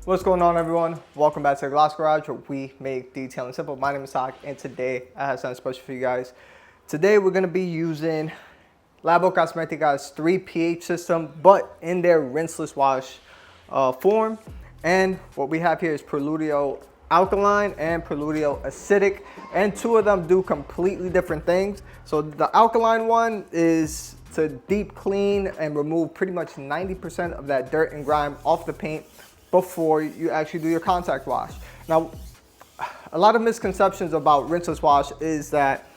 What's going on, everyone? Welcome back to the Glass Garage, where we make detailing simple. My name is Sak, and today I have something special for you guys. Today we're going to be using Labocosmetica's 3 pH system, but in their rinseless wash form. And what we have here is Preludio Alkaline and Preludio Acidic, and two of them do completely different things. So the Alkaline one is to deep clean and remove pretty much 90% of that dirt and grime off the paint before you actually do your contact wash. Now, a lot of misconceptions about rinseless wash is that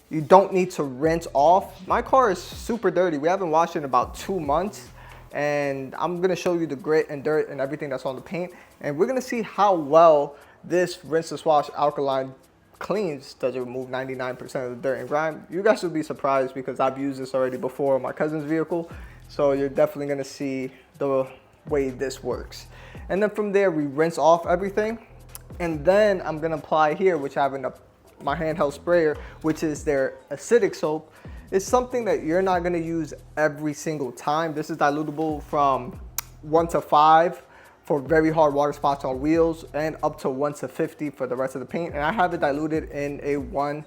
you don't need to rinse off. My car is super dirty. We haven't washed it in about 2 months, and I'm gonna show you the grit and dirt and everything that's on the paint, and we're gonna see how well this rinseless wash alkaline cleans. Does it remove 99% of the dirt and grime? You guys will be surprised because I've used this already before on my cousin's vehicle, so you're definitely gonna see the way this works. And then from there, we rinse off everything. And then I'm gonna apply here, which I have in my handheld sprayer, which is their acidic soap. It's something that you're not gonna use every single time. This is dilutable from 1 to 5 for very hard water spots on wheels, and up to 1 to 50 for the rest of the paint. And I have it diluted in a 1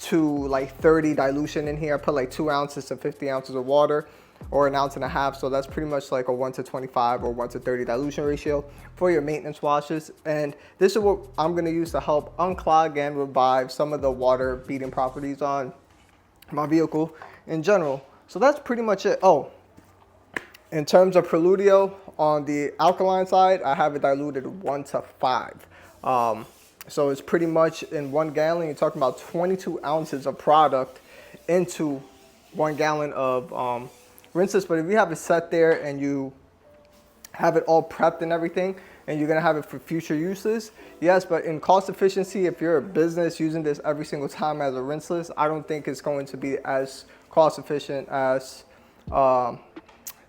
to like 30 dilution in here. I put like 2 ounces to 50 ounces of water, or 1.5 ounces. So that's pretty much like a 1 to 25 or 1 to 30 dilution ratio for your maintenance washes. And this is what I'm gonna use to help unclog and revive some of the water beating properties on my vehicle in general. So that's pretty much it. Oh, in terms of Preludio, on the alkaline side, I have it diluted 1 to 5. So it's pretty much in 1 gallon, you're talking about 22 ounces of product into 1 gallon of rinseless. But if you have it set there and you have it all prepped and everything, and you're gonna have it for future uses, yes, but in cost efficiency, if you're a business using this every single time as a rinseless, I don't think it's going to be as cost efficient as,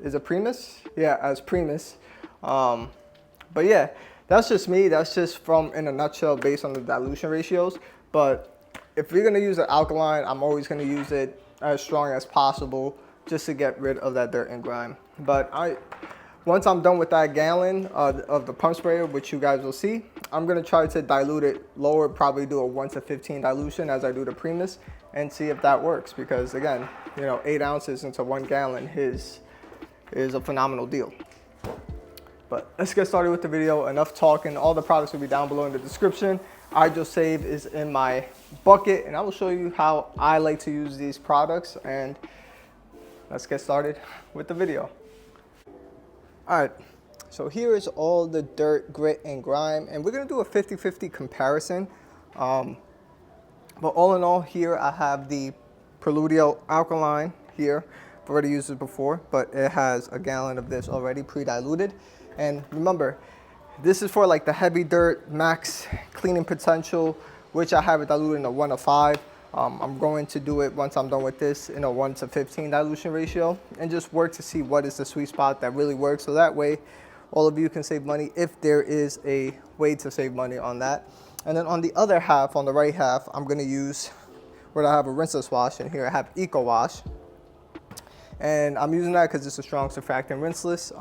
is it Primus? Yeah, as Primus. But yeah, that's just me. That's just from, in a nutshell, based on the dilution ratios. But if you're gonna use an alkaline, I'm always gonna use it as strong as possible, just to get rid of that dirt and grime. But once I'm done with that gallon of the pump sprayer, which you guys will see, I'm gonna try to dilute it lower, probably do a 1 to 15 dilution as I do the Primus, and see if that works. Because again, 8 ounces into 1 gallon is a phenomenal deal. But let's get started with the video. Enough talking. All the products will be down below in the description. Idrosave is in my bucket, and I will show you how I like to use these products. And let's get started with the video. All right, so here is all the dirt, grit, and grime, and we're gonna do a 50-50 comparison. But all in all, here I have the Preludio Alkaline here. I've already used it before, but it has a gallon of this already pre-diluted. And remember, this is for like the heavy dirt, max cleaning potential, which I have it diluted in a 1 to 5. I'm going to do it once I'm done with this in a 1 to 15 dilution ratio, and just work to see what is the sweet spot that really works. So that way, all of you can save money if there is a way to save money on that. And then on the other half, on the right half, I'm gonna use where I have a rinseless wash, and here I have Eco Wash. And I'm using that because it's a strong surfactant rinseless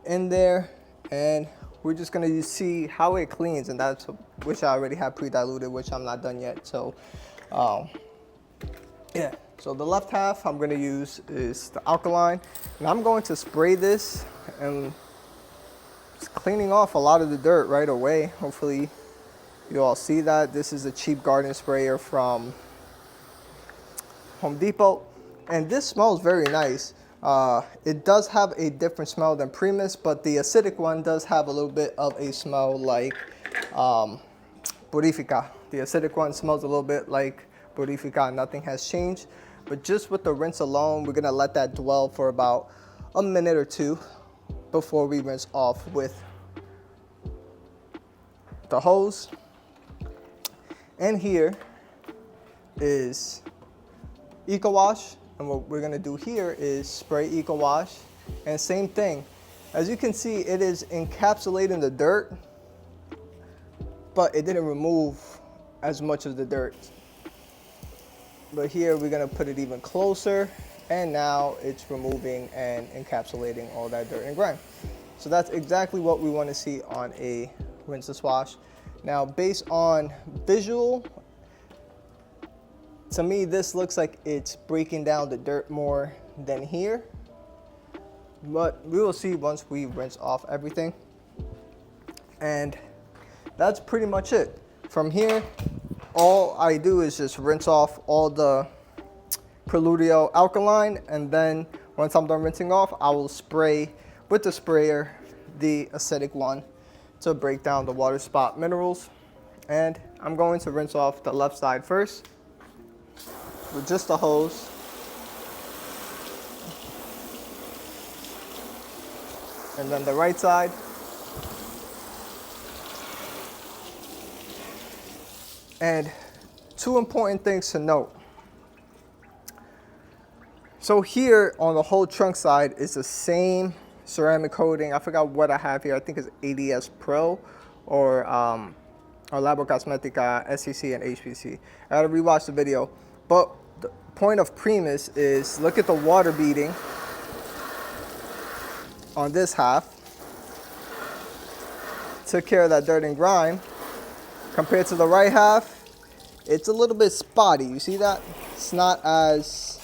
in there. And we're just gonna see how it cleans, and that's which I already have pre-diluted, which I'm not done yet. So yeah, so the left half I'm gonna use is the alkaline, and I'm going to spray this, and it's cleaning off a lot of the dirt right away. Hopefully you all see that. This is a cheap garden sprayer from Home Depot, and this smells very nice. It does have a different smell than Primus, but the acidic one does have a little bit of a smell like Purifica. The acidic one smells a little bit like Purifica. Nothing has changed. But just with the rinse alone, we're gonna let that dwell for about a minute or 2 before we rinse off with the hose. And here is Eco Wash. And what we're gonna do here is spray Eco Wash, and same thing. As you can see, it is encapsulating the dirt, but it didn't remove as much of the dirt. But here we're gonna put it even closer, and now it's removing and encapsulating all that dirt and grime. So that's exactly what we want to see on a rinseless wash. Now, based on visual, to me, this looks like it's breaking down the dirt more than here. But we will see once we rinse off everything. And that's pretty much it. From here, all I do is just rinse off all the Preludio Alkaline, and then once I'm done rinsing off, I will spray with the sprayer the acidic one to break down the water spot minerals. And I'm going to rinse off the left side first with just the hose. And then the right side. And two important things to note. So here on the whole trunk side is the same ceramic coating. I forgot what I have here. I think it's ADS Pro or Labocosmetica, SCC, and HPC. I gotta rewatch the video. But the point of premise is look at the water beading on this half. Took care of that dirt and grime. Compared to the right half, it's a little bit spotty. You see that? It's not as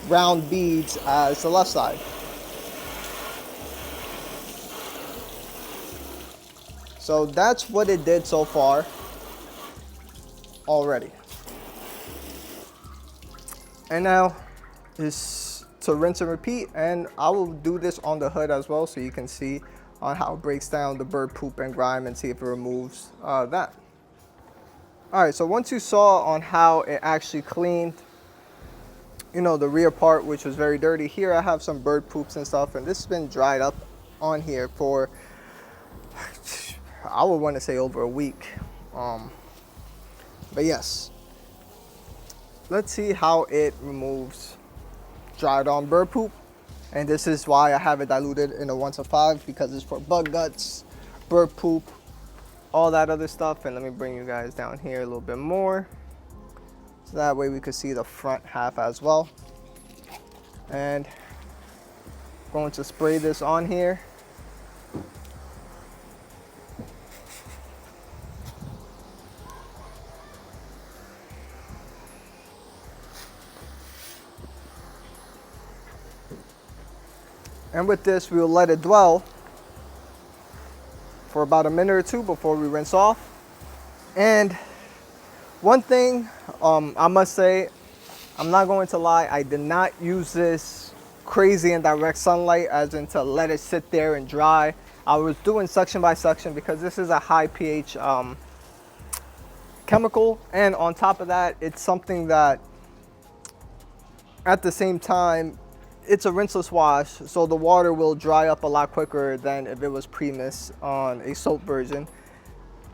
round beads as the left side. So that's what it did so far already. And now is to rinse and repeat, and I will do this on the hood as well so you can see on how it breaks down the bird poop and grime and see if it removes that. All right, so once you saw on how it actually cleaned, you know, the rear part, which was very dirty, here I have some bird poops and stuff, and this has been dried up on here for, I would want to say over a week. But yes, let's see how it removes dried on bird poop. And this is why I have it diluted in a 1:5, because it's for bug guts, bird poop, all that other stuff. And let me bring you guys down here a little bit more, so that way we could see the front half as well. And I'm going to spray this on here. And with this, we'll let it dwell for about a minute or two before we rinse off. And one thing I must say, I'm not going to lie, I did not use this crazy in direct sunlight, as in to let it sit there and dry. I was doing section by section because this is a high pH chemical, and on top of that, it's something that at the same time, it's a rinseless wash, so the water will dry up a lot quicker than if it was pre-mist on a soap version.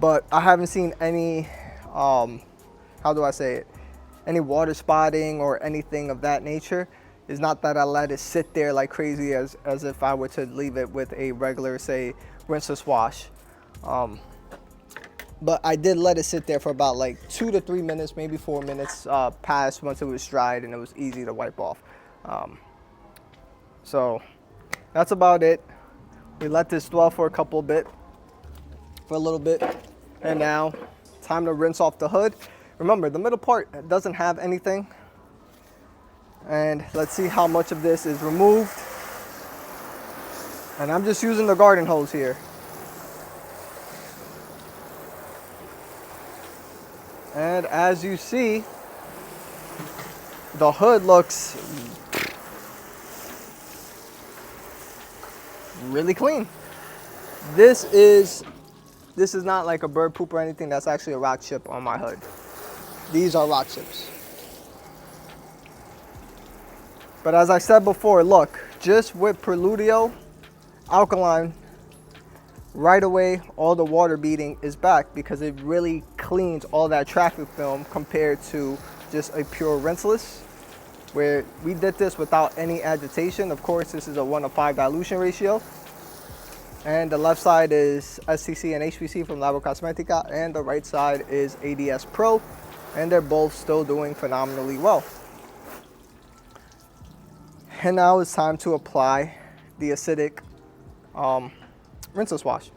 But I haven't seen any, how do I say it, any water spotting or anything of that nature. It's not that I let it sit there like crazy as if I were to leave it with a regular, say, rinseless wash. But I did let it sit there for about like 2 to 3 minutes, maybe 4 minutes past once it was dried and it was easy to wipe off. So that's about it. We let this dwell for a little bit. And now time to rinse off the hood. Remember, the middle part doesn't have anything. And let's see how much of this is removed. And I'm just using the garden hose here. And as you see, the hood looks really clean. This is not like a bird poop or anything. That's actually a rock chip on my hood. These are rock chips. But as I said before, look, just with Preludio Alkaline, right away all the water beading is back, because it really cleans all that traffic film compared to just a pure rinseless, where we did this without any agitation. Of course, this is a 1:5 dilution ratio. And the left side is SCC and HPC from Labocosmetica, and the right side is ADS Pro, and they're both still doing phenomenally well. And now it's time to apply the acidic rinseless wash.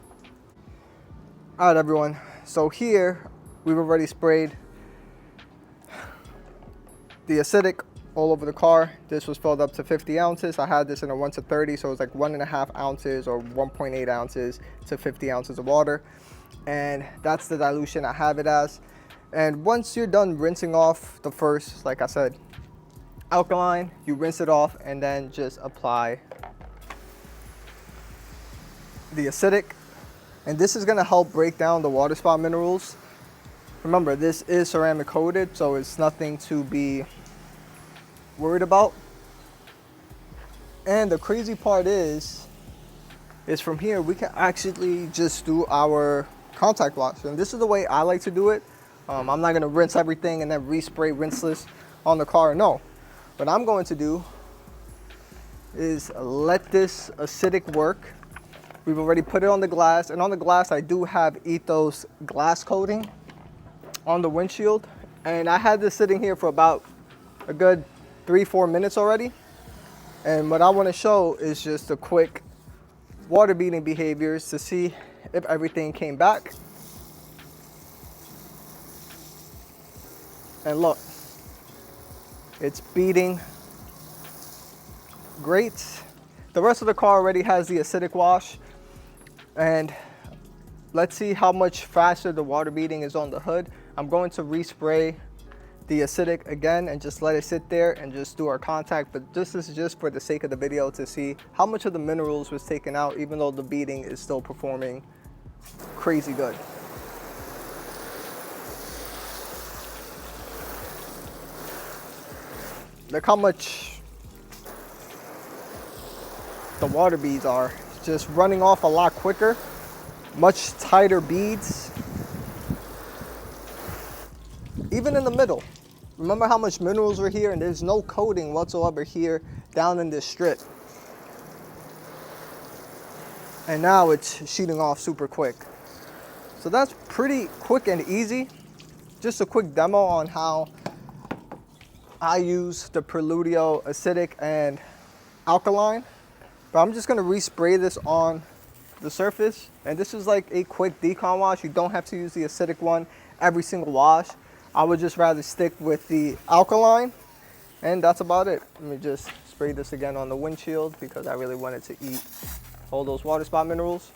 All right, everyone. So here we've already sprayed the acidic all over the car. This was filled up to 50 ounces. I had this in a 1:30, so it was like 1.5 ounces or 1.8 ounces to 50 ounces of water. And that's the dilution I have it as. And once you're done rinsing off the first, like I said, alkaline, you rinse it off and then just apply the acidic. And this is gonna help break down the water spot minerals. Remember, this is ceramic coated, so it's nothing to be worried about. And the crazy part is from here, we can actually just do our contact wash. And this is the way I like to do it. I'm not gonna rinse everything and then respray rinseless on the car, no. What I'm going to do is let this acidic work. We've already put it on the glass, and on the glass I do have ethos glass coating on the windshield. And I had this sitting here for about a good 3-4 minutes already. And what I want to show is just the quick water beading behaviors to see if everything came back. And look, it's beading great. The rest of the car already has the acidic wash. And let's see how much faster the water beading is on the hood. I'm going to respray the acidic again and just let it sit there and just do our contact. But this is just for the sake of the video to see how much of the minerals was taken out, even though the beading is still performing crazy good. Look how much the water beads are. Just running off a lot quicker, much tighter beads. Even in the middle. Remember how much minerals were here, and there's no coating whatsoever here down in this strip. And now it's sheeting off super quick. So that's pretty quick and easy. Just a quick demo on how I use the Preludio acidic and alkaline. But I'm just gonna respray this on the surface. And this is like a quick decon wash. You don't have to use the acidic one every single wash. I would just rather stick with the alkaline. And that's about it. Let me just spray this again on the windshield because I really wanted to eat all those water spot minerals.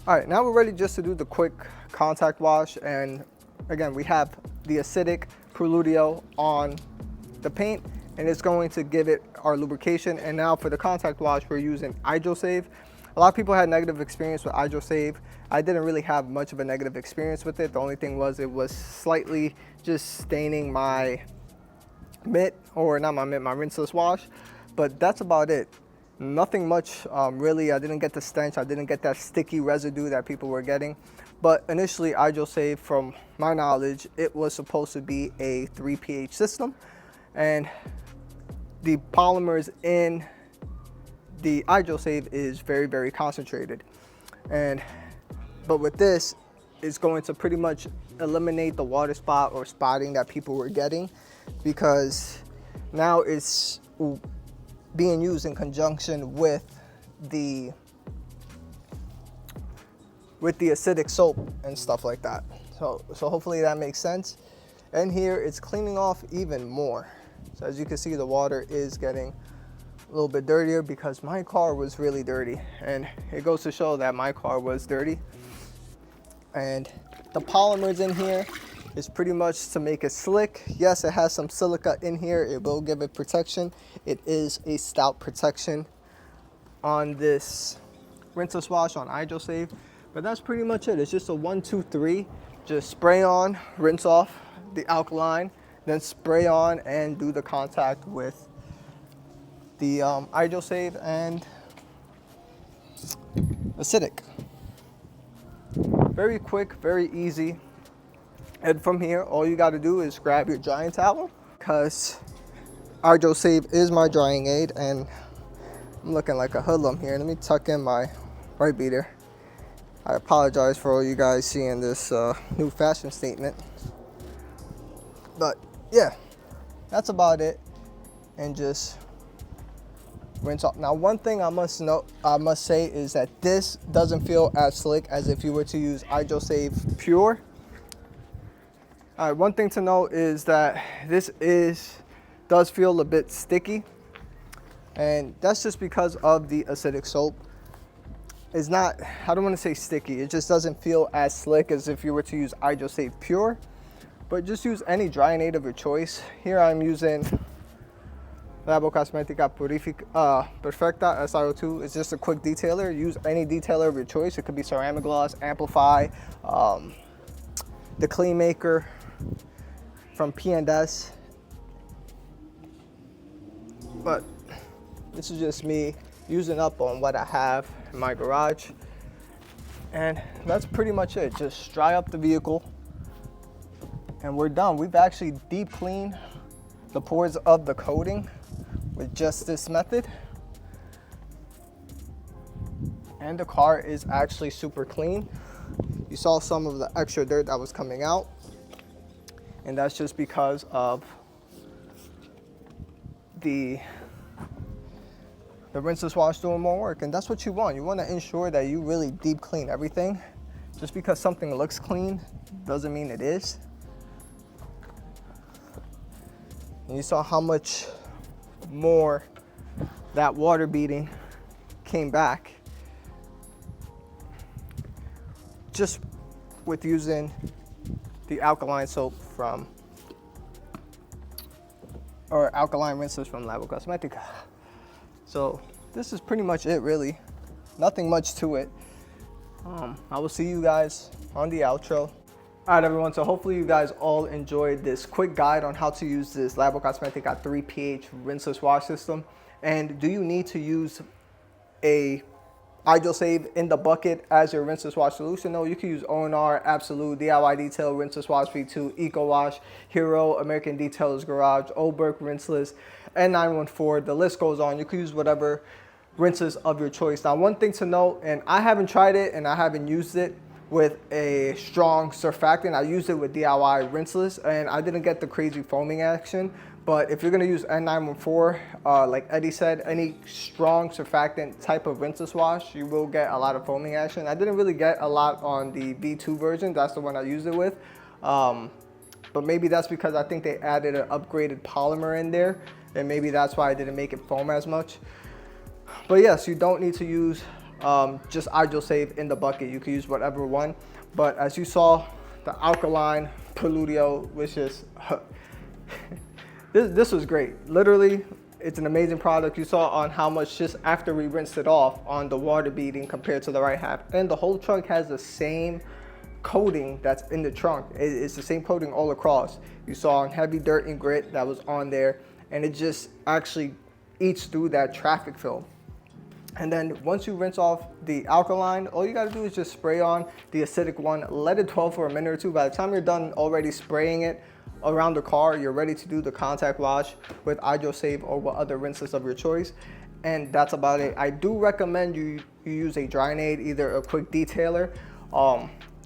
All right, now we're ready just to do the quick contact wash. And again, we have the acidic Preludio on the paint, and it's going to give it our lubrication. And now for the contact wash, we're using Idrosave. A lot of people had negative experience with Idrosave. I didn't really have much of a negative experience with it. The only thing was it was slightly just staining my mitt, or not my mitt, my rinseless wash. But that's about it. Nothing much really. I didn't get the stench. I didn't get that sticky residue that people were getting. But initially, Idrosave, from my knowledge, it was supposed to be a 3 pH system. And the polymers in the Idrosave is very, very concentrated. But with this, it's going to pretty much eliminate the water spot or spotting that people were getting, because now it's being used in conjunction with the acidic soap and stuff like that. So hopefully that makes sense. And here it's cleaning off even more. So as you can see, the water is getting a little bit dirtier because my car was really dirty, and it goes to show that my car was dirty. And the polymers in here is pretty much to make it slick. Yes, it has some silica in here. It will give it protection. It is a stout protection on this rinseless wash on Idrosave. But that's pretty much it. It's just a 1, 2, 3. Just spray on, rinse off the alkaline, then spray on and do the contact with the Idrosave and acidic. Very quick, very easy. And from here, all you got to do is grab your drying towel, because Idrosave is my drying aid, and I'm looking like a hoodlum here. Let me tuck in my right beater. I apologize for all you guys seeing this new fashion statement. But yeah, that's about it. And just rinse off. Now, one thing I must say is that this doesn't feel as slick as if you were to use Idrosave Pure. All right, one thing to note is that this does feel a bit sticky, and that's just because of the acidic soap. It's not, I don't want to say sticky, it just doesn't feel as slick as if you were to use Idrosave Pure, but just use any drying aid of your choice. Here I'm using Labocosmetica Perfecta SiO2. It's just a quick detailer. Use any detailer of your choice. It could be ceramic gloss, Amplify, the Clean Maker from P&S. But this is just me using up on what I have in my garage. And that's pretty much it. Just dry up the vehicle and we're done. We've actually deep cleaned the pores of the coating with just this method. And the car is actually super clean. You saw some of the extra dirt that was coming out, and that's just because of the rinseless wash doing more work. And that's what you want. You want to ensure that you really deep clean everything. Just because something looks clean doesn't mean it is. And you saw how much more that water beading came back just with using the alkaline soap alkaline rinseless from Labocosmetica. So this is pretty much it, really. Nothing much to it. I will see you guys on the outro. All right, everyone, so hopefully you guys all enjoyed this quick guide on how to use this Labocosmetica 3 pH rinseless wash system. And do you need to use a Idrosave in the bucket as your rinseless wash solution? No, you can use ONR, Absolute, DIY Detail, Rinseless Wash V2, Eco Wash, Hero, American Detailer's Garage, Oberk Rinseless, and 914. The list goes on. You can use whatever rinses of your choice. Now, one thing to note, and I haven't tried it and I haven't used it with a strong surfactant. I used it with DIY Rinseless and I didn't get the crazy foaming action. But if you're gonna use N914, like Eddie said, any strong surfactant type of rinseless wash, you will get a lot of foaming action. I didn't really get a lot on the V2 version. That's the one I used it with. But maybe that's because I think they added an upgraded polymer in there, and maybe that's why I didn't make it foam as much. But yes, you don't need to use just Idrosave in the bucket. You can use whatever one. But as you saw, the Alkaline Preludio was just this was great. Literally, it's an amazing product. You saw on how much just after we rinsed it off on the water beading compared to the right half. And the whole trunk has the same coating that's in the trunk. It's the same coating all across. You saw on heavy dirt and grit that was on there, and it just actually eats through that traffic film. And then once you rinse off the alkaline, all you gotta do is just spray on the acidic one, let it dwell for a minute or two. By the time you're done already spraying it around the car, you're ready to do the contact wash with Idrosave or what other rinseless of your choice. And that's about it. I do recommend you use a drying aid, either a quick detailer,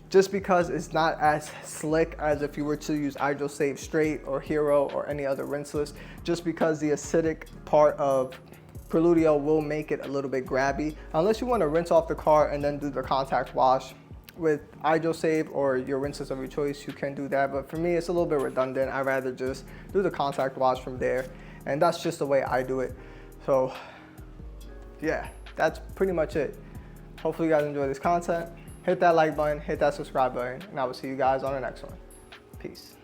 just because it's not as slick as if you were to use Idrosave straight or Hero or any other rinseless, just because the acidic part of Preludio will make it a little bit grabby. Unless you want to rinse off the car and then do the contact wash with Idrosave or your rinseless of your choice, you can do that. But for me, it's a little bit redundant. I'd rather just do the contact wash from there. And that's just the way I do it. So yeah, that's pretty much it. Hopefully you guys enjoy this content. Hit that like button, hit that subscribe button, and I will see you guys on the next one. Peace.